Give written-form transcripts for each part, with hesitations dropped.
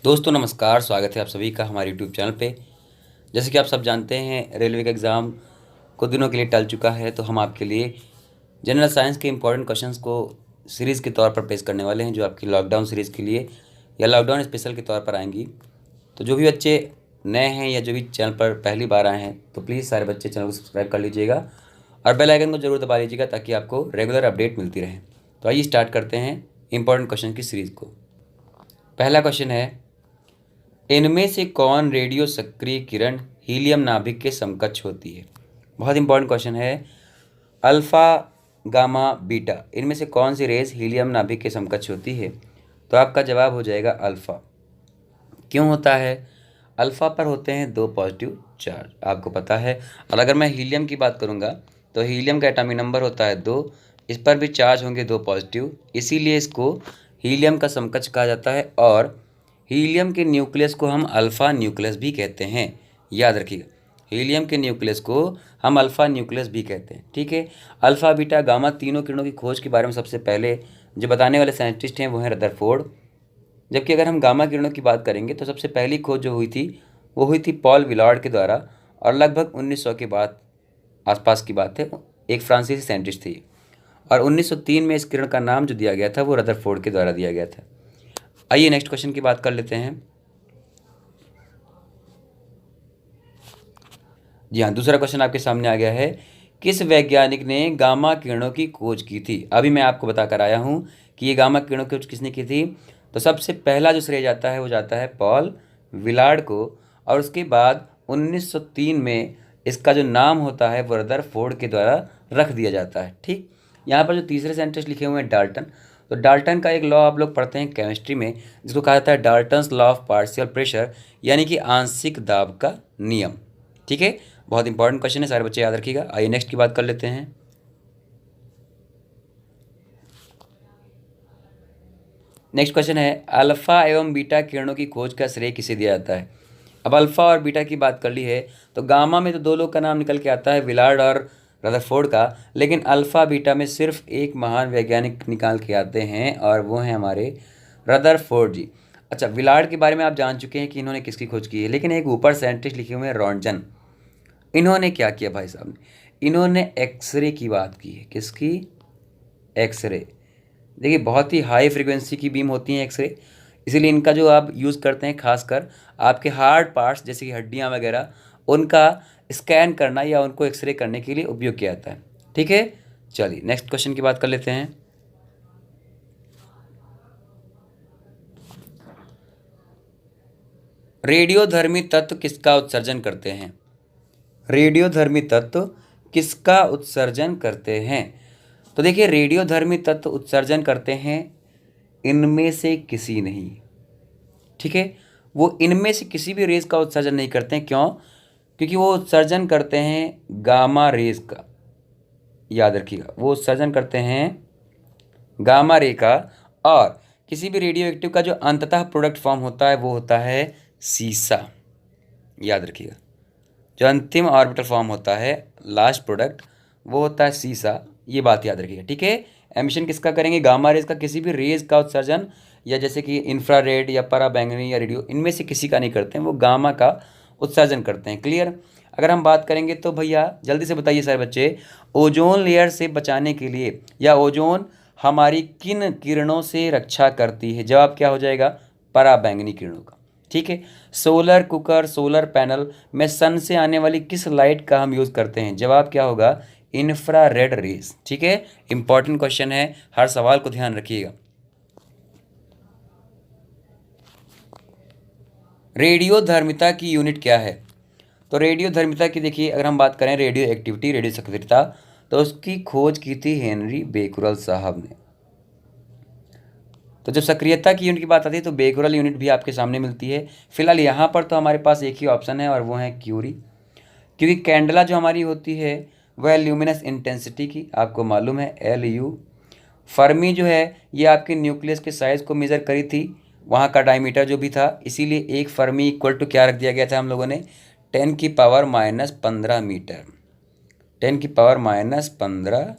दोस्तों नमस्कार, स्वागत है आप सभी का हमारे यूट्यूब चैनल पे। जैसे कि आप सब जानते हैं रेलवे का एग्ज़ाम कुछ दिनों के लिए टल चुका है, तो हम आपके लिए जनरल साइंस के इंपॉर्टेंट क्वेश्चंस को सीरीज़ के तौर पर पेश करने वाले हैं, जो आपकी लॉकडाउन सीरीज़ के लिए या लॉकडाउन स्पेशल के तौर पर आएंगी। तो जो भी बच्चे नए हैं या जो भी चैनल पर पहली बार आए हैं, तो प्लीज़ सारे बच्चे चैनल को सब्सक्राइब कर लीजिएगा और बेल आइकन को जरूर दबा लीजिएगा ताकि आपको रेगुलर अपडेट मिलती रहे। तो आइए स्टार्ट करते हैं इंपॉर्टेंट क्वेश्चन की सीरीज़ को। पहला क्वेश्चन है, इनमें से कौन रेडियो सक्रिय किरण हीलियम नाभिक के समकक्ष होती है? बहुत इंपॉर्टेंट क्वेश्चन है। अल्फ़ा, गामा, बीटा, इनमें से कौन सी रेज हीलियम नाभिक के समकक्ष होती है? तो आपका जवाब हो जाएगा अल्फ़ा। क्यों होता है? अल्फ़ा पर होते हैं 2 पॉजिटिव चार्ज, आपको पता है। और अगर मैं हीलियम की बात करूँगा तो हीलियम का एटॉमिक नंबर होता है 2, इस पर भी चार्ज होंगे 2 पॉजिटिव, इसीलिए इसको हीलियम का समकक्ष कहा जाता है। और हीलियम के न्यूक्लियस को हम अल्फ़ा न्यूक्लियस भी कहते हैं, याद रखिएगा। हीलियम के न्यूक्लियस को हम अल्फ़ा न्यूक्लियस भी कहते हैं, ठीक है। अल्फ़ा, बीटा, गामा तीनों किरणों की खोज के बारे में सबसे पहले जो बताने वाले साइंटिस्ट हैं वो हैं रदरफोर्ड। जबकि अगर हम गामा किरणों की बात करेंगे तो सबसे पहली खोज जो हुई थी वो हुई थी पॉल विलार्ड के द्वारा, और लगभग 1900 के बाद आसपास की बात है। एक फ्रांसीसी साइंटिस्ट थी, और 1903 में इस किरण का नाम जो दिया गया था वो रदरफोर्ड के द्वारा दिया गया था। आइए नेक्स्ट क्वेश्चन की बात कर लेते हैं। जी हाँ, दूसरा क्वेश्चन आपके सामने आ गया है, किस वैज्ञानिक ने गामा किरणों की खोज की थी? अभी मैं आपको बताकर आया हूँ कि ये गामा किरणों की खोज किसने की थी। तो सबसे पहला जो श्रेय जाता है वो जाता है पॉल विलार्ड को, और उसके बाद 1903 में इसका जो नाम होता है वो रदरफोर्ड के द्वारा रख दिया जाता है, ठीक। यहाँ पर जो तीसरे साइंटिस्ट लिखे हुए हैं डाल्टन, तो डाल्टन का एक लॉ आप लोग पढ़ते हैं केमिस्ट्री में, जिसको कहा जाता है Dalton's law of partial pressure, यानी कि आंशिक दाब का नियम, ठीक है। बहुत इंपॉर्टेंट क्वेश्चन है, सारे बच्चे याद रखिएगा। आइए नेक्स्ट की बात कर लेते हैं। नेक्स्ट क्वेश्चन है, अल्फा एवं बीटा किरणों की खोज का श्रेय किसे दिया जाता है? अब अल्फा और बीटा की बात कर ली है, तो गामा में तो 2 लोग का नाम निकल के आता है, विलार्ड और रदरफोर्ड का, लेकिन अल्फा बीटा में सिर्फ एक महान वैज्ञानिक निकाल के आते हैं, और वो हैं हमारे रदरफोर्ड जी। अच्छा, विलार्ड के बारे में आप जान चुके हैं कि इन्होंने किसकी खोज की है, लेकिन एक ऊपर साइंटिस्ट लिखे हुए हैं रॉन्टजन। इन्होंने क्या किया भाई साहब ने? इन्होंने एक्सरे की बात की है। किसकी? एक्सरे। देखिए, बहुत ही हाई फ्रीक्वेंसी की बीम होती हैं एक्सरे, इसीलिए इनका जो आप यूज़ करते हैं खासकर आपके हार्ड पार्ट्स जैसे कि हड्डियां वगैरह, उनका स्कैन करना या उनको एक्सरे करने के लिए उपयोग किया जाता है, ठीक है। चलिए नेक्स्ट क्वेश्चन की बात कर लेते हैं। रेडियोधर्मी तत्व किसका उत्सर्जन करते हैं? रेडियोधर्मी तत्व किसका उत्सर्जन करते हैं? तो देखिए, रेडियोधर्मी तत्व उत्सर्जन करते हैं इनमें से किसी नहीं, ठीक है। वो इनमें से किसी भी रेज का उत्सर्जन नहीं करते हैं। क्यों? क्योंकि वो उत्सर्जन करते हैं गामा रेज का, याद रखिएगा, वो उत्सर्जन करते हैं गामा रे का। और किसी भी रेडियो एक्टिव का जो अंततः प्रोडक्ट फॉर्म होता है वो होता है सीसा, याद रखिएगा। जो अंतिम ऑर्बिटल फॉर्म होता है, लास्ट प्रोडक्ट, वो होता है सीसा, ये बात याद रखिएगा, ठीक है। एमिशन किसका करेंगे? गामा रेज का। किसी भी रेज का उत्सर्जन, या जैसे कि इंफ्रारेड या पराबैंगनी या रेडियो, इनमें से किसी का नहीं करते हैं, वो गामा का उत्सर्जन करते हैं। क्लियर? अगर हम बात करेंगे तो भैया जल्दी से बताइए सारे बच्चे, ओजोन लेयर से बचाने के लिए या ओजोन हमारी किन किरणों से रक्षा करती है? जवाब क्या हो जाएगा? पराबैंगनी किरणों का, ठीक है। सोलर कुकर, सोलर पैनल में सन से आने वाली किस लाइट का हम यूज़ करते हैं? जवाब क्या होगा? इंफ्रारेड रेज, ठीक है। इंपॉर्टेंट क्वेश्चन है, हर सवाल को ध्यान रखिएगा। रेडियो धर्मिता की यूनिट क्या है? तो रेडियो धर्मिता की देखिए, अगर हम बात करें रेडियो एक्टिविटी, रेडियो सक्रियता, तो उसकी खोज की थी हेनरी बेकुरल साहब ने। तो जब सक्रियता की यूनिट की बात आती है तो बेकुरल यूनिट भी आपके सामने मिलती है। फिलहाल यहाँ पर तो हमारे पास एक ही ऑप्शन है और वो है क्यूरी, क्योंकि कैंडला जो हमारी होती है वह ल्यूमिनस इंटेंसिटी की, आपको मालूम है, LU। फर्मी जो है ये आपके न्यूक्लियस के साइज़ को मेज़र करी थी, वहाँ का डायमीटर जो भी था, इसीलिए एक फर्मी इक्वल टू क्या रख दिया गया था हम लोगों ने? 10⁻⁻15 मीटर। 10⁻⁻15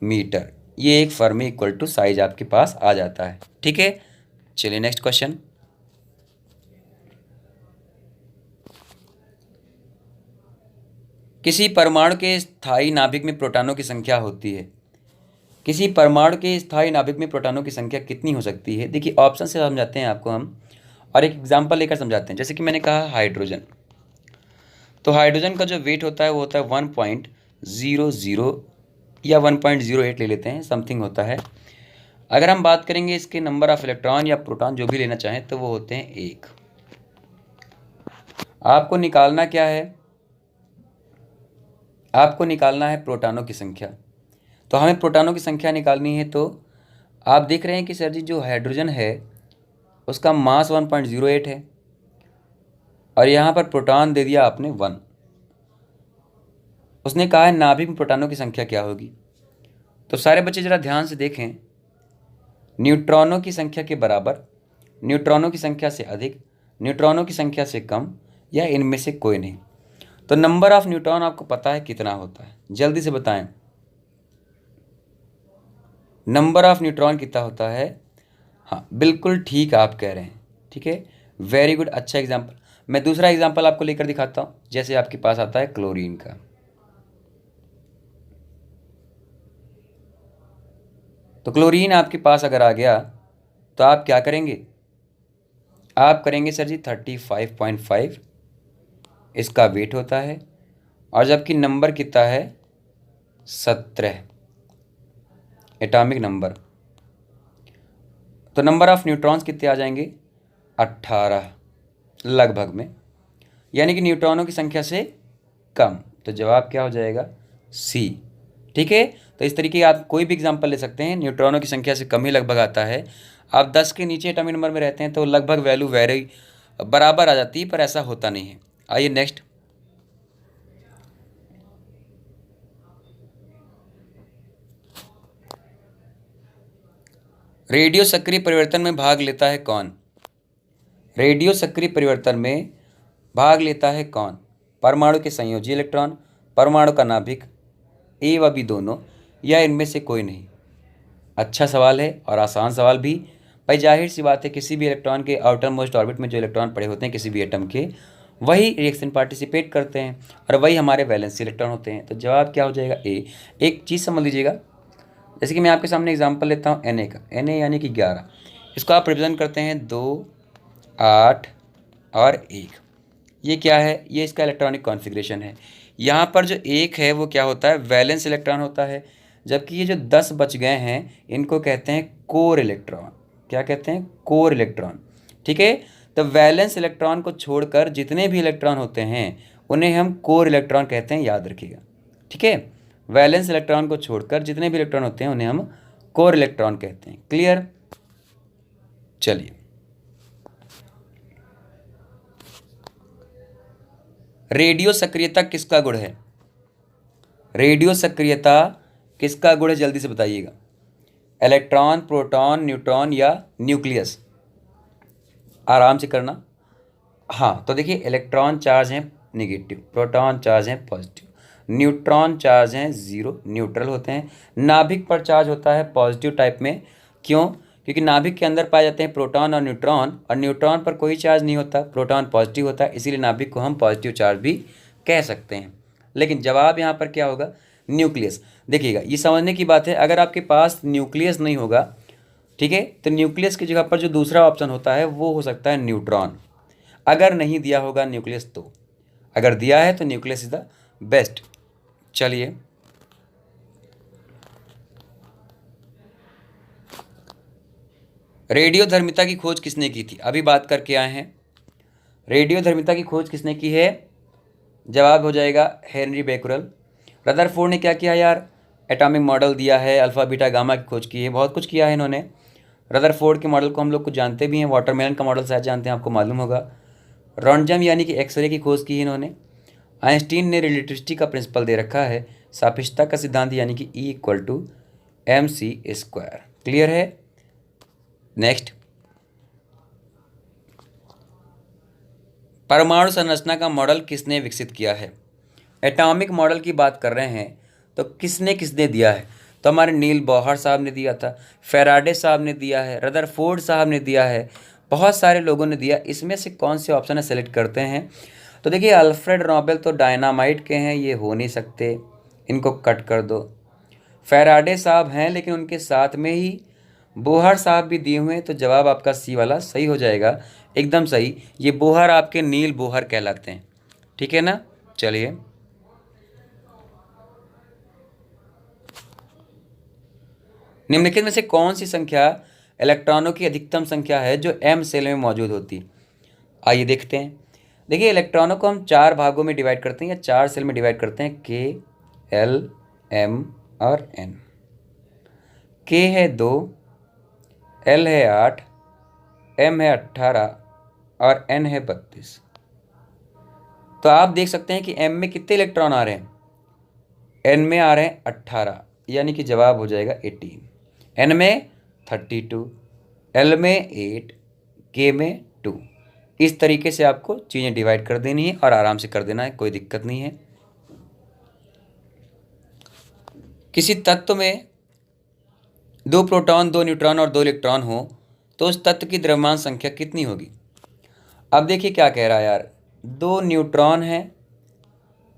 मीटर, ये एक फर्मी इक्वल टू साइज आपके पास आ जाता है, ठीक है। चलिए नेक्स्ट क्वेश्चन। किसी परमाणु के स्थायी नाभिक में प्रोटॉनों की संख्या होती है। किसी परमाणु के स्थायी नाभिक में प्रोटॉनों की संख्या कितनी हो सकती है? देखिए ऑप्शन से समझाते हैं आपको हम, और एक एग्जांपल लेकर समझाते हैं। जैसे कि मैंने कहा हाइड्रोजन, तो हाइड्रोजन का जो वेट होता है वो होता है 1.00 या 1.08 ले लेते हैं, समथिंग होता है। अगर हम बात करेंगे इसके नंबर ऑफ इलेक्ट्रॉन या प्रोटॉन जो भी लेना चाहें तो वो होते हैं 1। आपको निकालना क्या है? आपको निकालना है प्रोटॉनों की संख्या। तो हमें प्रोटॉनों की संख्या निकालनी है। तो आप देख रहे हैं कि सर जी जो हाइड्रोजन है उसका मास 1.08 है, और यहाँ पर प्रोटॉन दे दिया आपने 1। उसने कहा है नाभिक में प्रोटॉनों की संख्या क्या होगी। तो सारे बच्चे ज़रा ध्यान से देखें, न्यूट्रॉनों की संख्या के बराबर, न्यूट्रॉनों की संख्या से अधिक, न्यूट्रॉनों की संख्या से कम, या इनमें से कोई नहीं। तो नंबर ऑफ न्यूट्रॉन आपको पता है कितना होता है? जल्दी से बताएं, नंबर ऑफ न्यूट्रॉन कितना होता है? हाँ बिल्कुल ठीक आप कह रहे हैं, ठीक है, वेरी गुड, अच्छा एग्जाम्पल। मैं दूसरा एग्जाम्पल आपको लेकर दिखाता हूँ। जैसे आपके पास आता है क्लोरीन का, तो क्लोरीन आपके पास अगर आ गया तो आप क्या करेंगे? आप करेंगे सर जी 35.5 इसका वेट होता है, और जबकि नंबर कितना है? 17 एटॉमिक नंबर। तो नंबर ऑफ न्यूट्रॉन्स कितने आ जाएंगे? 18 लगभग में, यानी कि न्यूट्रॉनों की संख्या से कम। तो जवाब क्या हो जाएगा? सी। ठीक है, तो इस तरीके आप कोई भी एग्जांपल ले सकते हैं, न्यूट्रॉनों की संख्या से कम ही लगभग आता है। आप 10 के नीचे एटॉमिक नंबर में रहते हैं तो लगभग वैल्यू वेरी बराबर आ जाती है, पर ऐसा होता नहीं है। आइए नेक्स्ट, रेडियो सक्रिय परिवर्तन में भाग लेता है कौन? रेडियो सक्रिय परिवर्तन में भाग लेता है कौन? परमाणु के संयोजी इलेक्ट्रॉन, परमाणु का नाभिक, ए व बी दोनों, या इनमें से कोई नहीं? अच्छा सवाल है और आसान सवाल भी। भाई जाहिर सी बात है, किसी भी इलेक्ट्रॉन के आउटर मोस्ट ऑर्बिट में जो इलेक्ट्रॉन पड़े होते हैं किसी भी एटम के, वही रिएक्शन पार्टिसिपेट करते हैं और वही हमारे वैलेंसी इलेक्ट्रॉन होते हैं। तो जवाब क्या हो जाएगा? ए। एक चीज़ समझ लीजिएगा, जैसे कि मैं आपके सामने एग्जांपल लेता हूँ Na का, Na यानी कि 11, इसको आप रिप्रेजेंट करते हैं 2, 8 और 1। ये क्या है? ये इसका इलेक्ट्रॉनिक कॉन्फ़िगरेशन है। यहाँ पर जो 1 है वो क्या होता है? वैलेंस इलेक्ट्रॉन होता है, जबकि ये जो 10 बच गए हैं इनको कहते हैं कोर इलेक्ट्रॉन। क्या कहते हैं? Core electron. ठीक है, तो वैलेंस इलेक्ट्रॉन को छोड़कर जितने भी इलेक्ट्रॉन होते हैं उन्हें हम कोर इलेक्ट्रॉन कहते हैं, याद रखिएगा। ठीक है, वैलेंस इलेक्ट्रॉन को छोड़कर जितने भी इलेक्ट्रॉन होते हैं उन्हें हम कोर इलेक्ट्रॉन कहते हैं। क्लियर? चलिए, रेडियो सक्रियता किसका गुण है? रेडियो सक्रियता किसका गुण है? जल्दी से बताइएगा। इलेक्ट्रॉन, प्रोटॉन, न्यूट्रॉन या न्यूक्लियस? आराम से करना। हाँ, तो देखिए इलेक्ट्रॉन चार्ज हैं नेगेटिव, प्रोटॉन चार्ज हैं पॉजिटिव, न्यूट्रॉन चार्ज हैं ज़ीरो, न्यूट्रल होते हैं। नाभिक पर चार्ज होता है पॉजिटिव टाइप में। क्यों? क्योंकि नाभिक के अंदर पाए जाते हैं प्रोटॉन और न्यूट्रॉन पर कोई चार्ज नहीं होता, प्रोटॉन पॉजिटिव होता है, इसीलिए नाभिक को हम पॉजिटिव चार्ज भी कह सकते हैं। लेकिन जवाब यहाँ पर क्या होगा? न्यूक्लियस। देखिएगा, ये समझने की बात है, अगर आपके पास न्यूक्लियस नहीं होगा, ठीक है, तो न्यूक्लियस की जगह पर जो दूसरा ऑप्शन होता है वो हो सकता है न्यूट्रॉन। अगर नहीं दिया होगा न्यूक्लियस तो, अगर दिया है तो न्यूक्लियस इज द बेस्ट। चलिए, रेडियोधर्मिता की खोज किसने की थी? अभी बात करके आए हैं। रेडियोधर्मिता की खोज किसने की है? जवाब हो जाएगा हेनरी बेकरल। रदरफोर्ड ने क्या किया यार? एटॉमिक मॉडल दिया है, अल्फा बीटा गामा की खोज की है, बहुत कुछ किया है इन्होंने। रदरफोर्ड के मॉडल को हम लोग कुछ जानते भी हैं, वाटरमेलन का मॉडल शायद जानते हैं, आपको मालूम होगा। रॉन्टजम यानी कि एक्सरे की खोज की है इन्होंने। आइंस्टीन ने रिलेटिविटी का प्रिंसिपल दे रखा है, सापेक्षता का सिद्धांत यानी कि E = mc²। क्लियर है? नेक्स्ट, परमाणु संरचना का मॉडल किसने विकसित किया है? एटॉमिक मॉडल की बात कर रहे हैं तो किसने किसने दिया है? तो हमारे नील बॉहर साहब ने दिया था, फैराडे साहब ने दिया है, रदरफोर्ड साहब ने दिया है, बहुत सारे लोगों ने दिया। इसमें से कौन से ऑप्शन है सेलेक्ट करते हैं? तो देखिए अल्फ्रेड नोबेल तो डायनामाइट के हैं, ये हो नहीं सकते, इनको कट कर दो। फैराडे साहब हैं लेकिन उनके साथ में ही बोहर साहब भी दिए हुए हैं, तो जवाब आपका सी वाला सही हो जाएगा, एकदम सही। ये बोहर आपके नील बोहर कहलाते हैं, ठीक है ना। चलिए निम्नलिखित में से कौन सी संख्या इलेक्ट्रॉनों की अधिकतम संख्या है जो एम सेल में मौजूद होती। आइए देखते हैं। देखिए इलेक्ट्रॉनों को हम 4 भागों में डिवाइड करते हैं या 4 सेल में डिवाइड करते हैं, के, एल, एम और एन। के है 2, एल है 8, एम है 18 और एन है 32। तो आप देख सकते हैं कि एम में कितने इलेक्ट्रॉन आ रहे हैं, एन में आ रहे हैं 18, यानी कि जवाब हो जाएगा 18। एन में 32, एल में 8, के में 2। इस तरीके से आपको चीज़ें डिवाइड कर देनी है और आराम से कर देना है, कोई दिक्कत नहीं है। किसी तत्व में 2 प्रोटॉन, 2 न्यूट्रॉन और 2 इलेक्ट्रॉन हो तो उस तत्व की द्रव्यमान संख्या कितनी होगी। अब देखिए क्या कह रहा है यार, 2 न्यूट्रॉन है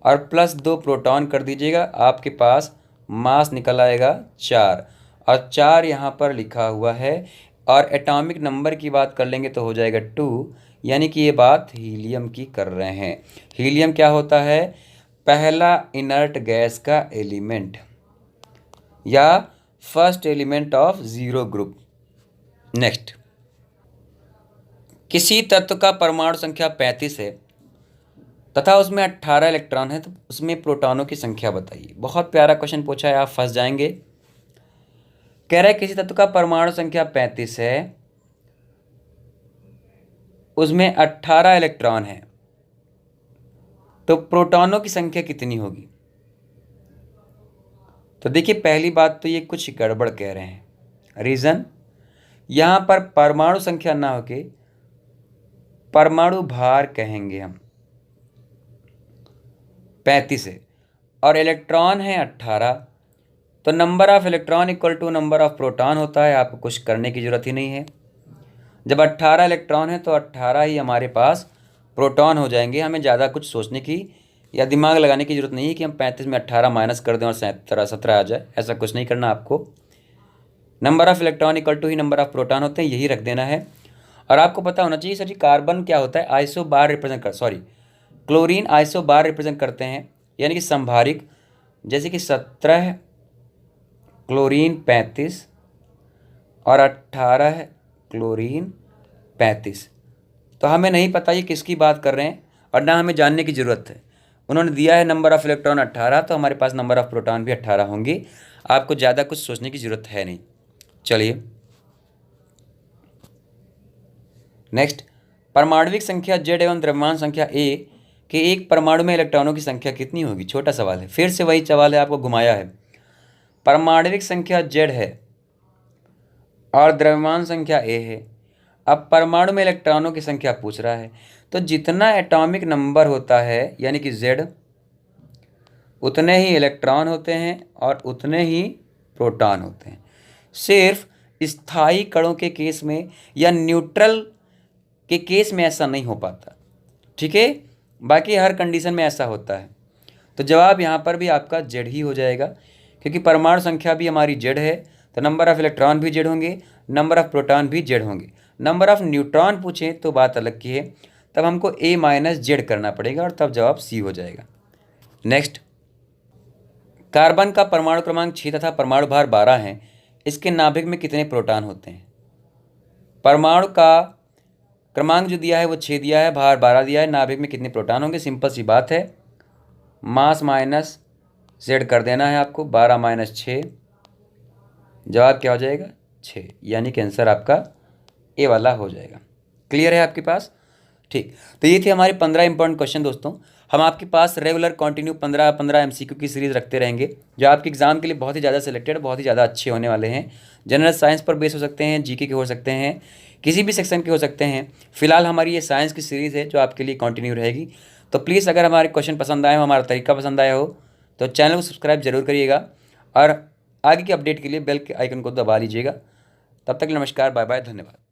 और प्लस 2 प्रोटॉन कर दीजिएगा, आपके पास मास निकल आएगा 4 और 4 यहाँ पर लिखा हुआ है। और एटॉमिक नंबर की बात कर लेंगे तो हो जाएगा 2, यानी कि ये बात हीलियम की कर रहे हैं। हीलियम क्या होता है, पहला इनर्ट गैस का एलिमेंट या first element of zero group. Next, किसी तत्व का परमाणु संख्या 35 है तथा उसमें 18 इलेक्ट्रॉन है तो उसमें प्रोटॉनों की संख्या बताइए। बहुत प्यारा क्वेश्चन पूछा है, आप फंस जाएंगे। कह रहा है किसी तत्व का परमाणु संख्या 35 है, उसमें 18 इलेक्ट्रॉन है, तो प्रोटॉनों की संख्या कितनी होगी। तो देखिए पहली बात तो ये कुछ गड़बड़ कह रहे हैं। रीज़न, यहाँ पर परमाणु संख्या ना होके परमाणु भार कहेंगे हम, 35 है और इलेक्ट्रॉन है 18, तो number of electron equal to number of proton होता है। आपको कुछ करने की ज़रूरत ही नहीं है। जब 18 इलेक्ट्रॉन है तो 18 ही हमारे पास प्रोटॉन हो जाएंगे। हमें ज़्यादा कुछ सोचने की या दिमाग लगाने की ज़रूरत नहीं है कि हम 35 में 18 माइनस कर दें और 17 आ जाए, ऐसा कुछ नहीं करना आपको। Number of electron equal to ही नंबर ऑफ प्रोटॉन होते हैं, यही रख देना है। और आपको पता होना चाहिए सर जी कार्बन क्या होता है, आइसो बार रिप्रेजेंट कर, सॉरी क्लोरीन आइसो बार रिप्रेजेंट करते हैं, यानी कि संभारिक। जैसे कि 17 क्लोरीन 35 और 18 क्लोरीन 35। तो हमें नहीं पता ये किसकी बात कर रहे हैं और ना हमें जानने की ज़रूरत है। उन्होंने दिया है नंबर ऑफ़ इलेक्ट्रॉन 18, तो हमारे पास नंबर ऑफ़ प्रोटॉन भी 18 होंगे। आपको ज़्यादा कुछ सोचने की ज़रूरत है नहीं। चलिए नेक्स्ट, परमाणविक संख्या Z एवं द्रव्यमान संख्या A के एक परमाणु में इलेक्ट्रॉनों की संख्या कितनी होगी। छोटा सवाल है, फिर से वही सवाल है, आपको घुमाया है। परमाणविक संख्या Z है और द्रव्यमान संख्या A है। अब परमाणु में इलेक्ट्रॉनों की संख्या पूछ रहा है, तो जितना एटॉमिक नंबर होता है यानी कि Z, उतने ही इलेक्ट्रॉन होते हैं और उतने ही प्रोटॉन होते हैं। सिर्फ स्थायी कणों के केस में या न्यूट्रल के केस में ऐसा नहीं हो पाता, ठीक है, बाकी हर कंडीशन में ऐसा होता है। तो जवाब यहाँ पर भी आपका Z ही हो जाएगा, क्योंकि परमाणु संख्या भी हमारी Z है, तो नंबर ऑफ़ इलेक्ट्रॉन भी Z होंगे, नंबर ऑफ़ प्रोटॉन भी Z होंगे। नंबर ऑफ़ न्यूट्रॉन पूछें तो बात अलग की है, तब हमको A माइनस Z करना पड़ेगा और तब जवाब C हो जाएगा। नेक्स्ट, कार्बन का परमाणु क्रमांक 6 तथा परमाणु भार 12 है, इसके नाभिक में कितने प्रोटॉन होते हैं। परमाणु का क्रमांक जो दिया है वो 6 दिया है, भार 12 दिया है, नाभिक में कितने प्रोटॉन होंगे। सिंपल सी बात है, मास माइनस Z कर देना है आपको। 12 माइनस 6, जवाब क्या हो जाएगा 6, यानी कि आंसर आपका A वाला हो जाएगा। क्लियर है आपके पास, ठीक। तो ये थे हमारे 15 इंपॉर्टेंट क्वेश्चन दोस्तों। हम आपके पास रेगुलर कंटिन्यू 15 MCQ की सीरीज़ रखते रहेंगे, जो आपके एग्जाम के लिए बहुत ही ज़्यादा सिलेक्टेड, बहुत ही ज़्यादा अच्छे होने वाले हैं। जनरल साइंस पर बेस हो सकते हैं, GK के हो सकते हैं, किसी भी सेक्शन के हो सकते हैं। फिलहाल हमारी ये साइंस की सीरीज़ है जो आपके लिए कंटिन्यू रहेगी। तो प्लीज़ अगर हमारे क्वेश्चन पसंद आए हो, हमारा तरीका पसंद आया हो, तो चैनल को सब्सक्राइब जरूर करिएगा और आगे की अपडेट के लिए बेल के आइकन को दबा लीजिएगा। तब तक नमस्कार, बाय बाय, धन्यवाद।